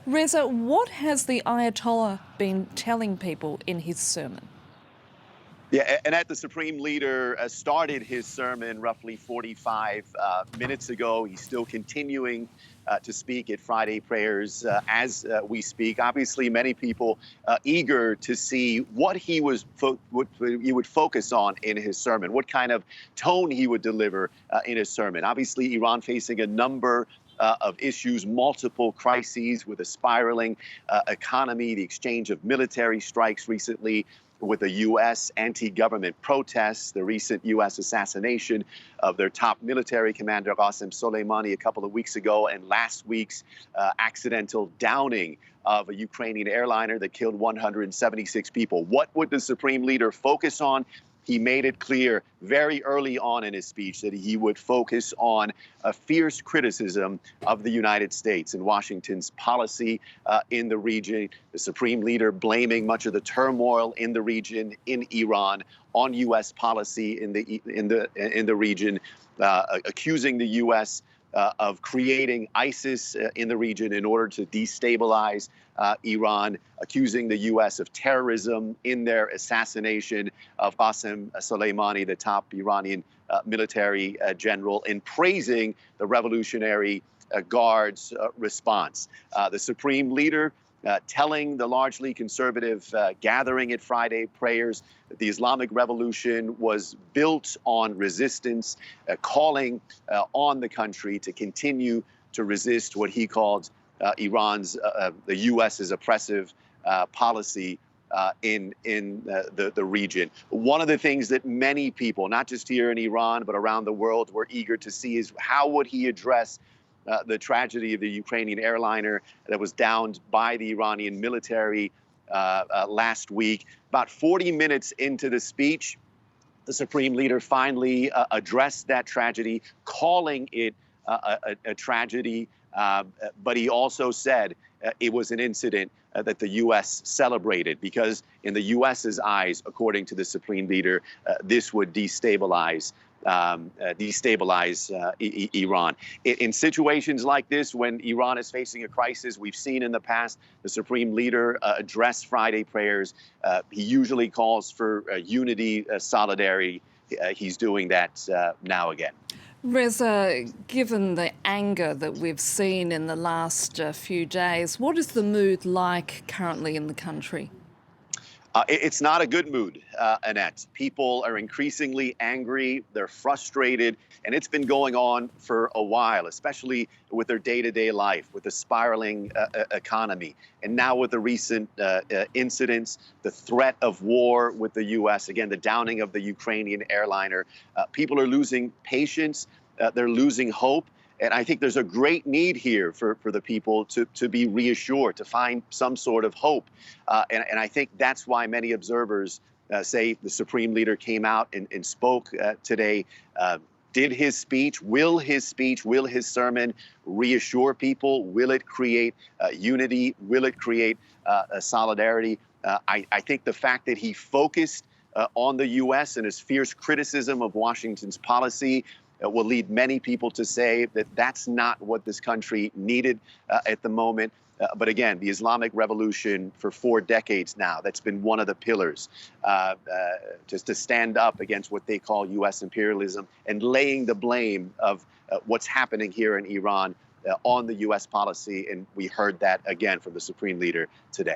Reza, what has the Ayatollah been telling people in his sermon? Yeah, and at the Supreme Leader started his sermon roughly 45 minutes ago. He's still continuing to speak at Friday prayers as we speak. Obviously, many people eager to see what what he would focus on in his sermon, what kind of tone he would deliver in his sermon. Obviously, Iran facing a number of issues, multiple crises with a spiraling economy, the exchange of military strikes recently with the U.S. anti-government protests, the recent U.S. assassination of their top military commander, Qasem Soleimani, a couple of weeks ago, and last week's accidental downing of a Ukrainian airliner that killed 176 people. What would the Supreme Leader focus on? He made it clear very early on in his speech that he would focus on a fierce criticism of the United States and Washington's policy in the region. The Supreme Leader blaming much of the turmoil in the region, in Iran, on U.S. policy in the region, accusing the U.S. Of creating ISIS in the region in order to destabilize Iran, accusing the U.S. of terrorism in their assassination of Qasem Soleimani, the top Iranian military general, and praising the Revolutionary Guard's response. The Supreme Leader telling the largely conservative gathering at Friday prayers that the Islamic Revolution was built on resistance, calling on the country to continue to resist what he called Iran's, the U.S.'s oppressive policy in the region. One of the things that many people, not just here in Iran, but around the world, were eager to see is how would he address the tragedy of the Ukrainian airliner that was downed by the Iranian military last week. About 40 minutes into the speech, the Supreme Leader finally addressed that tragedy, calling it a tragedy, but he also said it was an incident that the U.S. celebrated because in the U.S.'s eyes, according to the Supreme Leader, this would destabilize Iran. In situations like this, when Iran is facing a crisis, we've seen in the past the Supreme Leader address Friday prayers. He usually calls for unity, solidarity. He's doing that now again. Reza, given the anger that we've seen in the last few days, what is the mood like currently in the country? It's not a good mood, Annette. People are increasingly angry, they're frustrated, and it's been going on for a while, especially with their day-to-day life, with the spiraling economy. And now with the recent incidents, the threat of war with the U.S., again, the downing of the Ukrainian airliner, people are losing patience, they're losing hope. And I think there's a great need here for the people to be reassured, to find some sort of hope. And I think that's why many observers say the Supreme Leader came out and spoke today, did his speech, will his sermon reassure people? Will it create unity? Will it create solidarity? I think the fact that he focused on the U.S. and his fierce criticism of Washington's policy will lead many people to say that that's not what this country needed at the moment. But again, the Islamic Revolution for 4 decades now, that's been one of the pillars just to stand up against what they call U.S. imperialism and laying the blame of what's happening here in Iran on the U.S. policy. And we heard that again from the Supreme Leader today.